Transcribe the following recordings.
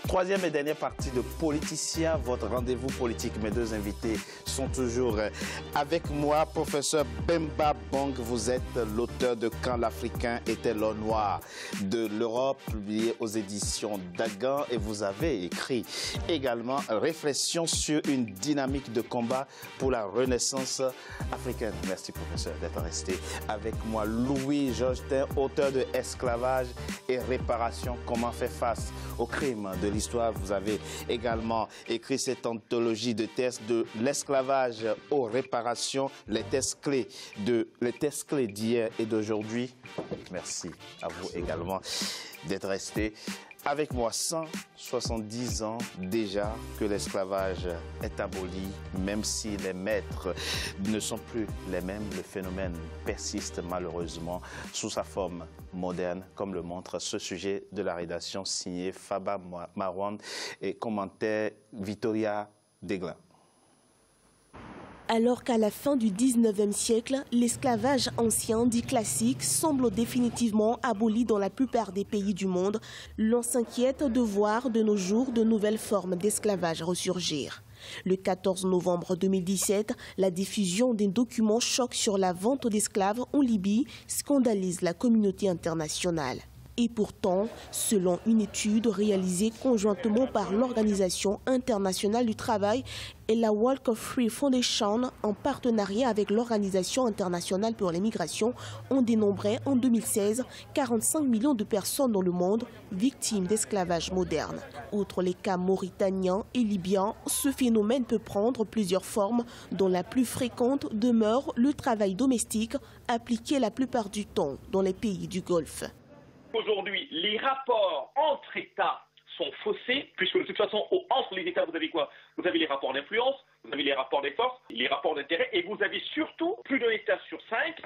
Troisième et dernière partie de Politicien, votre rendez-vous politique. Mes deux invités sont toujours avec moi. Professeur Bemba Bong, vous êtes l'auteur de Quand l'Africain était l'homme noir de l'Europe, publié aux éditions Dagan, et vous avez écrit également Réflexion sur une dynamique de combat pour la renaissance africaine. Merci professeur d'être resté avec moi. Louis Georgetin, auteur de Esclavage et réparation, comment faire face aux crimes de l'histoire. Vous avez également écrit cette anthologie de tests de l'esclavage aux réparations, les tests clés d'hier et d'aujourd'hui. Merci à vous également d'être resté avec moi. 170 ans déjà que l'esclavage est aboli, même si les maîtres ne sont plus les mêmes, le phénomène persiste malheureusement sous sa forme moderne, comme le montre ce sujet de la rédaction signé Faba Marwan et commentaire Victoria Deglin. Alors qu'à la fin du 19e siècle, l'esclavage ancien, dit classique, semble définitivement aboli dans la plupart des pays du monde, l'on s'inquiète de voir de nos jours de nouvelles formes d'esclavage ressurgir. Le 14 novembre 2017, la diffusion d'un document choc sur la vente d'esclaves en Libye scandalise la communauté internationale. Et pourtant, selon une étude réalisée conjointement par l'Organisation internationale du travail et la Walk of Free Foundation, en partenariat avec l'Organisation internationale pour les migrations, on dénombrait en 2016 45 millions de personnes dans le monde victimes d'esclavage moderne. Outre les cas mauritaniens et libyens, ce phénomène peut prendre plusieurs formes, dont la plus fréquente demeure le travail domestique, appliqué la plupart du temps dans les pays du Golfe. Aujourd'hui, les rapports entre États sont faussés, puisque de toute façon, entre les États, vous avez quoi? Vous avez les rapports d'influence, vous avez les rapports des forces, les rapports d'intérêt, et vous avez surtout plus d'un État sur 5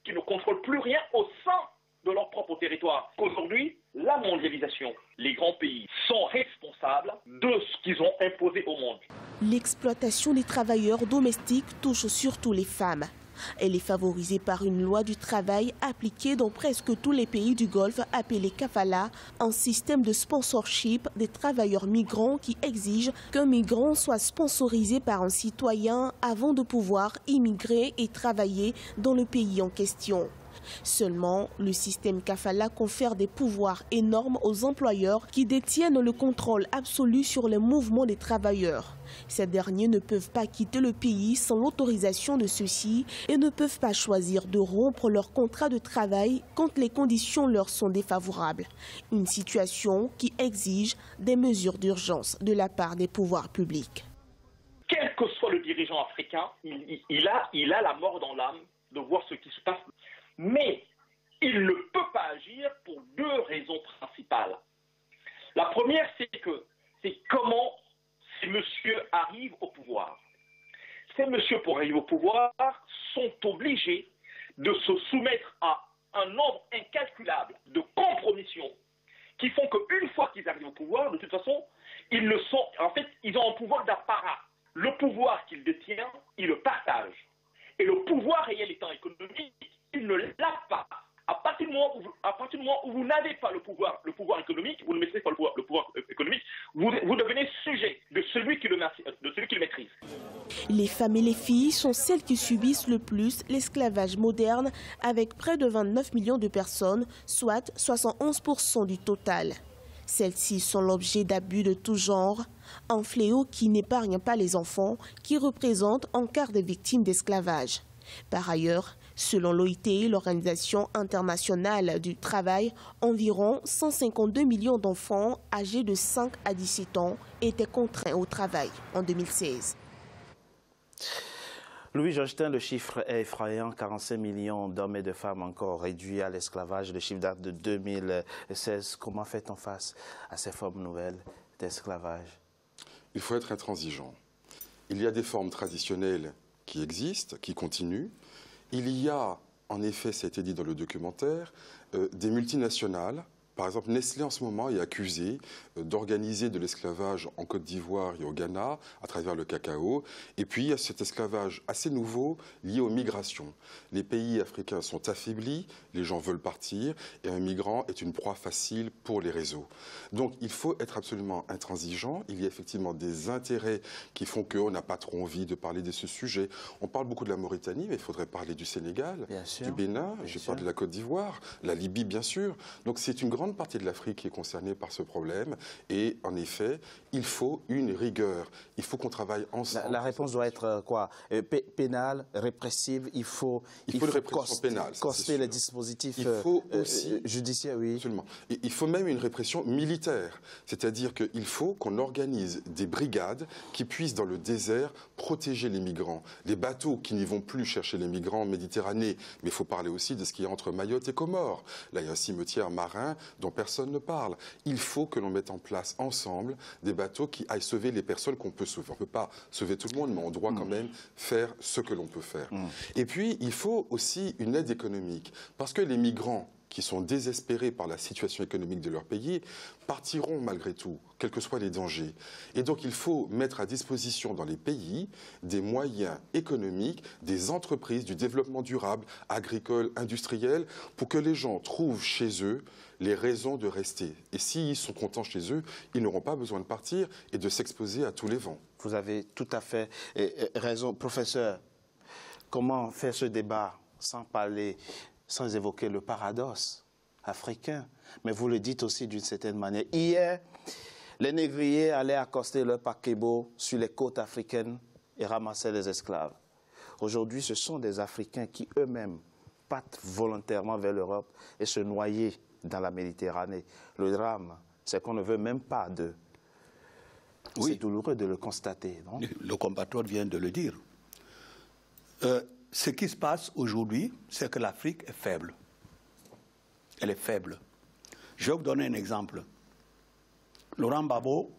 qui ne contrôle plus rien au sein de leur propre territoire. Aujourd'hui, la mondialisation, les grands pays sont responsables de ce qu'ils ont imposé au monde. L'exploitation des travailleurs domestiques touche surtout les femmes. Elle est favorisée par une loi du travail appliquée dans presque tous les pays du Golfe appelée kafala, un système de sponsorship des travailleurs migrants qui exige qu'un migrant soit sponsorisé par un citoyen avant de pouvoir immigrer et travailler dans le pays en question. Seulement, le système kafala confère des pouvoirs énormes aux employeurs qui détiennent le contrôle absolu sur les mouvements des travailleurs. Ces derniers ne peuvent pas quitter le pays sans l'autorisation de ceux-ci et ne peuvent pas choisir de rompre leur contrat de travail quand les conditions leur sont défavorables. Une situation qui exige des mesures d'urgence de la part des pouvoirs publics. Quel que soit le dirigeant africain, il a la mort dans l'âme de voir ce qui se passe. Mais il ne peut pas agir pour deux raisons principales. La première, c'est comment ces messieurs arrivent au pouvoir. Ces messieurs, pour arriver au pouvoir, sont obligés de se soumettre à un nombre incalculable de compromissions qui font qu'une fois qu'ils arrivent au pouvoir, de toute façon, ils ont un pouvoir d'apparat. Le pouvoir qu'ils détiennent, ils le partagent. Et le pouvoir réel étant économique, il ne l'a pas. À partir du moment où vous n'avez pas le pouvoir économique, vous ne maîtrisez pas le pouvoir économique, vous devenez sujet de celui qui le maîtrise. Les femmes et les filles sont celles qui subissent le plus l'esclavage moderne, avec près de 29 millions de personnes, soit 71% du total. Celles-ci sont l'objet d'abus de tout genre, un fléau qui n'épargne pas les enfants, qui représentent un quart des victimes d'esclavage. Par ailleurs, selon l'OIT, l'Organisation internationale du travail, environ 152 millions d'enfants âgés de 5 à 17 ans étaient contraints au travail en 2016. Louis Georgetin, le chiffre est effrayant, 45 millions d'hommes et de femmes encore réduits à l'esclavage. Le chiffre date de 2016. Comment fait-on face à ces formes nouvelles d'esclavage? Il faut être intransigeant. Il y a des formes traditionnelles qui existent, qui continuent. Il y a, en effet, ça a été dit dans le documentaire, des multinationales Par exemple, Nestlé en ce moment est accusé d'organiser de l'esclavage en Côte d'Ivoire et au Ghana à travers le cacao. Et puis il y a cet esclavage assez nouveau lié aux migrations. Les pays africains sont affaiblis, les gens veulent partir et un migrant est une proie facile pour les réseaux. Donc il faut être absolument intransigeant. Il y a effectivement des intérêts qui font qu'on n'a pas trop envie de parler de ce sujet. On parle beaucoup de la Mauritanie, mais il faudrait parler du Sénégal, du Bénin, j'ai parlé de la Côte d'Ivoire, la Libye bien sûr. Donc c'est une grande partie de l'Afrique qui est concernée par ce problème et en effet, il faut une rigueur. Il faut qu'on travaille ensemble. La réponse doit être quoi? Pénale, répressive, il faut une répression pénale. Coster les dispositifs judiciaires, oui. Absolument. Et il faut même une répression militaire. C'est-à-dire qu'il faut qu'on organise des brigades qui puissent dans le désert protéger les migrants. Les bateaux qui n'y vont plus chercher les migrants en Méditerranée. Mais il faut parler aussi de ce qu'il y a entre Mayotte et Comores. Là, il y a un cimetière marin dont personne ne parle. Il faut que l'on mette en place ensemble des bateaux qui aillent sauver les personnes qu'on peut sauver. On ne peut pas sauver tout le monde, mais on doit quand même faire ce que l'on peut faire. Et puis, il faut aussi une aide économique. Parce que les migrants qui sont désespérés par la situation économique de leur pays, partiront malgré tout, quels que soient les dangers. Et donc il faut mettre à disposition dans les pays des moyens économiques, des entreprises, du développement durable, agricole, industriel, pour que les gens trouvent chez eux les raisons de rester. Et s'ils sont contents chez eux, ils n'auront pas besoin de partir et de s'exposer à tous les vents. Vous avez tout à fait raison. Professeur, comment faire ce débat sans évoquer le paradoxe africain? Mais vous le dites aussi d'une certaine manière. Hier, les négriers allaient accoster leur paquebot sur les côtes africaines et ramassaient les esclaves. Aujourd'hui, ce sont des Africains qui eux-mêmes partent volontairement vers l'Europe et se noyer dans la Méditerranée. Le drame, c'est qu'on ne veut même pas d'eux. Oui. C'est douloureux de le constater, non? Le compatriote vient de le dire. Ce qui se passe aujourd'hui, c'est que l'Afrique est faible. Elle est faible. Je vais vous donner un exemple. Laurent Gbagbo,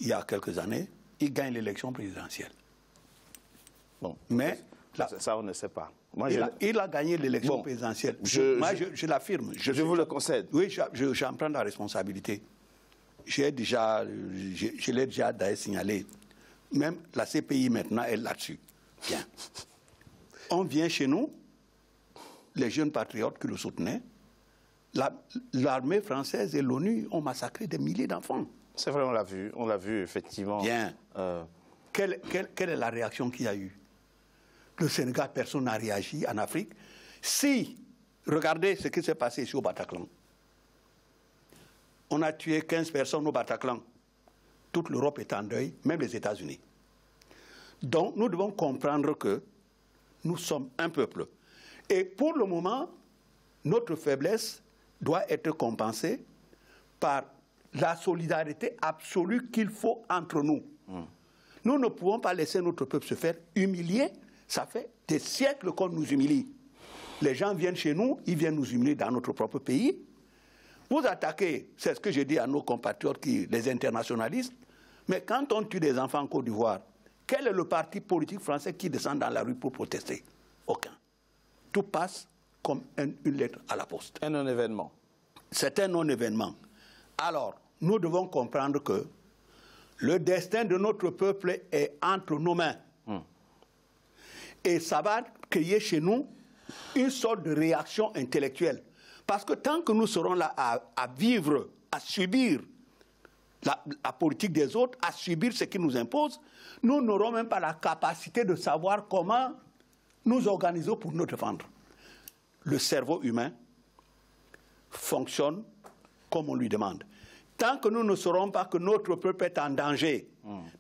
il y a quelques années, il gagne l'élection présidentielle. Bon, mais ça, on ne sait pas. Moi, il a gagné l'élection présidentielle. Je l'affirme. Je vous le concède. Oui, j'en prends la responsabilité. Je l'ai déjà d'ailleurs signalé. Même la CPI maintenant est là-dessus. Bien. On vient chez nous, les jeunes patriotes qui le soutenaient, l'armée française et l'ONU ont massacré des milliers d'enfants. C'est vrai, on l'a vu effectivement. Bien. Quelle est la réaction qu'il y a eu? Le Sénégal, personne n'a réagi en Afrique. Si, regardez ce qui s'est passé ici au Bataclan. On a tué 15 personnes au Bataclan. Toute l'Europe est en deuil, même les États-Unis. Donc, nous devons comprendre que nous sommes un peuple. Et pour le moment, notre faiblesse doit être compensée par la solidarité absolue qu'il faut entre nous. Nous ne pouvons pas laisser notre peuple se faire humilier. Ça fait des siècles qu'on nous humilie. Les gens viennent chez nous, ils viennent nous humilier dans notre propre pays. Vous attaquez, c'est ce que j'ai dit à nos compatriotes, les internationalistes, mais quand on tue des enfants en Côte d'Ivoire, quel est le parti politique français qui descend dans la rue pour protester? Aucun. Tout passe comme une lettre à la poste. Un non-événement. C'est un non-événement. Alors, nous devons comprendre que le destin de notre peuple est entre nos mains. Et ça va créer chez nous une sorte de réaction intellectuelle. Parce que tant que nous serons là à vivre, à subir la politique des autres, à subir ce qui nous impose, nous n'aurons même pas la capacité de savoir comment nous organiser pour nous défendre. Le cerveau humain fonctionne comme on lui demande. Tant que nous ne saurons pas que notre peuple est en danger,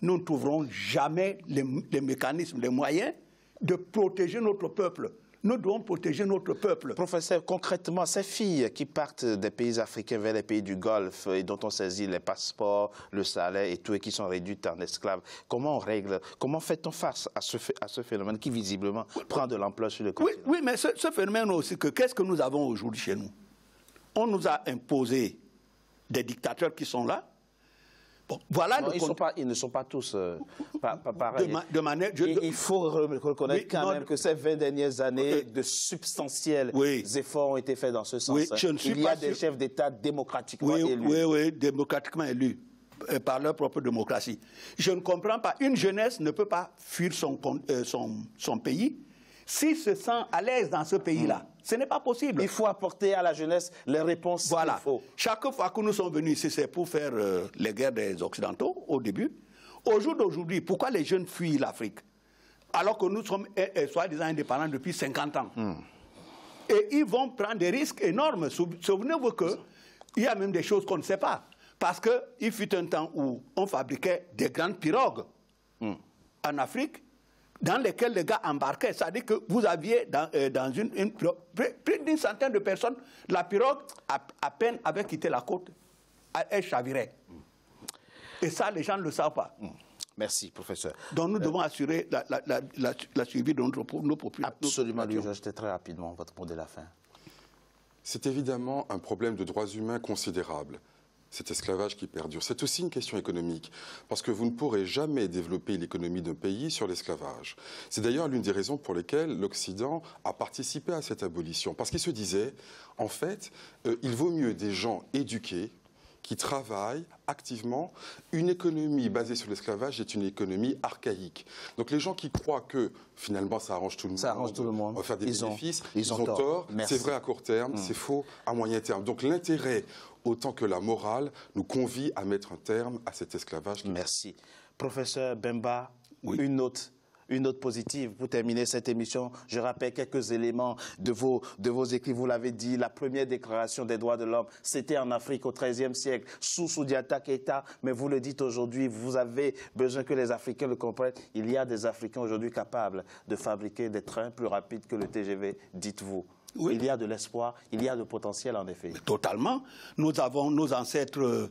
nous ne trouverons jamais les mécanismes, les moyens de protéger notre peuple. Nous devons protéger notre peuple. Professeur, concrètement, ces filles qui partent des pays africains vers les pays du Golfe et dont on saisit les passeports, le salaire et tout, et qui sont réduites en esclaves, comment on règle, comment fait-on face à ce phénomène qui visiblement prend de l'ampleur sur le continent? Oui, mais ce phénomène aussi, qu'est-ce que nous avons aujourd'hui chez nous? On nous a imposé des dictateurs qui sont là, Bon, voilà non, ils ne sont pas tous pareils. Il faut reconnaître quand même que ces 20 dernières années, de substantiels efforts ont été faits dans ce sens. Il y a des chefs d'État démocratiquement élus. Oui, démocratiquement élus, par leur propre démocratie. Je ne comprends pas. Une jeunesse ne peut pas fuir son pays s'il se sent à l'aise dans ce pays-là. Ce n'est pas possible. Il faut apporter à la jeunesse les réponses qu'il faut. Chaque fois que nous sommes venus ici, c'est pour faire les guerres des Occidentaux, au début. Au jour d'aujourd'hui, pourquoi les jeunes fuient l'Afrique alors que nous sommes soi-disant indépendants depuis 50 ans Et ils vont prendre des risques énormes. Souvenez-vous qu'il y a même des choses qu'on ne sait pas. Parce qu'il fut un temps où on fabriquait des grandes pirogues en Afrique, dans lesquelles les gars embarquaient. C'est-à-dire que vous aviez dans une plus d'une centaine de personnes, la pirogue, à peine avait quitté la côte, elle chavirait. Et ça, les gens ne le savent pas. Merci, professeur. Donc nous devons assurer la suivi de nos populations. Absolument, Louis-Georges, très rapidement, votre mot de la fin. C'est évidemment un problème de droits humains considérable, cet esclavage qui perdure. C'est aussi une question économique, parce que vous ne pourrez jamais développer l'économie d'un pays sur l'esclavage. C'est d'ailleurs l'une des raisons pour lesquelles l'Occident a participé à cette abolition, parce qu'il se disait, en fait, il vaut mieux des gens éduqués, qui travaillent activement. Une économie basée sur l'esclavage est une économie archaïque. Donc les gens qui croient que finalement ça arrange tout le monde, on va faire des bénéfices, ils ont tort. C'est vrai à court terme, c'est faux à moyen terme. Donc l'intérêt, autant que la morale, nous convie à mettre un terme à cet esclavage. Merci. Professeur Bemba, une note positive pour terminer cette émission. Je rappelle quelques éléments de vos écrits. Vous l'avez dit, la première déclaration des droits de l'homme, c'était en Afrique au XIIIe siècle, sous Soundiata Keita. Mais vous le dites aujourd'hui, vous avez besoin que les Africains le comprennent. Il y a des Africains aujourd'hui capables de fabriquer des trains plus rapides que le TGV, dites-vous. Il y a de l'espoir, il y a de potentiel en effet. Totalement. Nous avons nos ancêtres...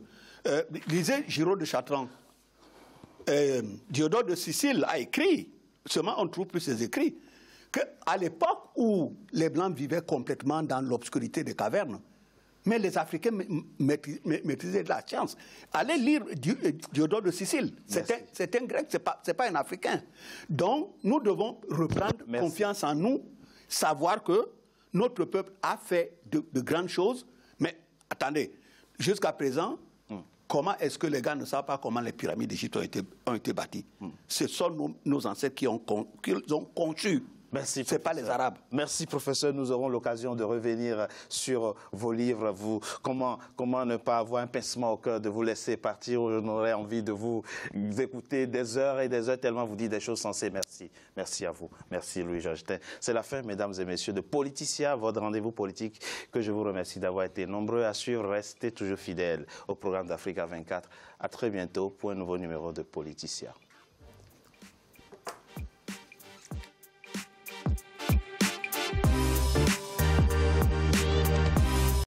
lisez Giraud de Chartrand. Diodore de Sicile a écrit, seulement on ne trouve plus ses écrits, qu'à l'époque où les Blancs vivaient complètement dans l'obscurité des cavernes, mais les Africains maîtrisaient de la science. Allez lire Diodore de Sicile. C'est un Grec, c'est pas un Africain. Donc, nous devons reprendre confiance en nous, savoir que notre peuple a fait de grandes choses, mais attendez, jusqu'à présent, comment est-ce que les gars ne savent pas comment les pyramides d'Égypte ont été bâties? Ce sont nos ancêtres qui ont conçu. Merci. Ce n'est pas les Arabes. Merci, professeur. Nous aurons l'occasion de revenir sur vos livres. Comment ne pas avoir un pincement au cœur de vous laisser partir? On aurait envie de vous écouter des heures et des heures tellement vous dites des choses sensées. Merci. Merci à vous. Merci, Louis-Georges. C'est la fin, mesdames et messieurs, de Politicien, votre rendez-vous politique, que je vous remercie d'avoir été nombreux à suivre. Restez toujours fidèles au programme d'Africa 24. À très bientôt pour un nouveau numéro de Politicien.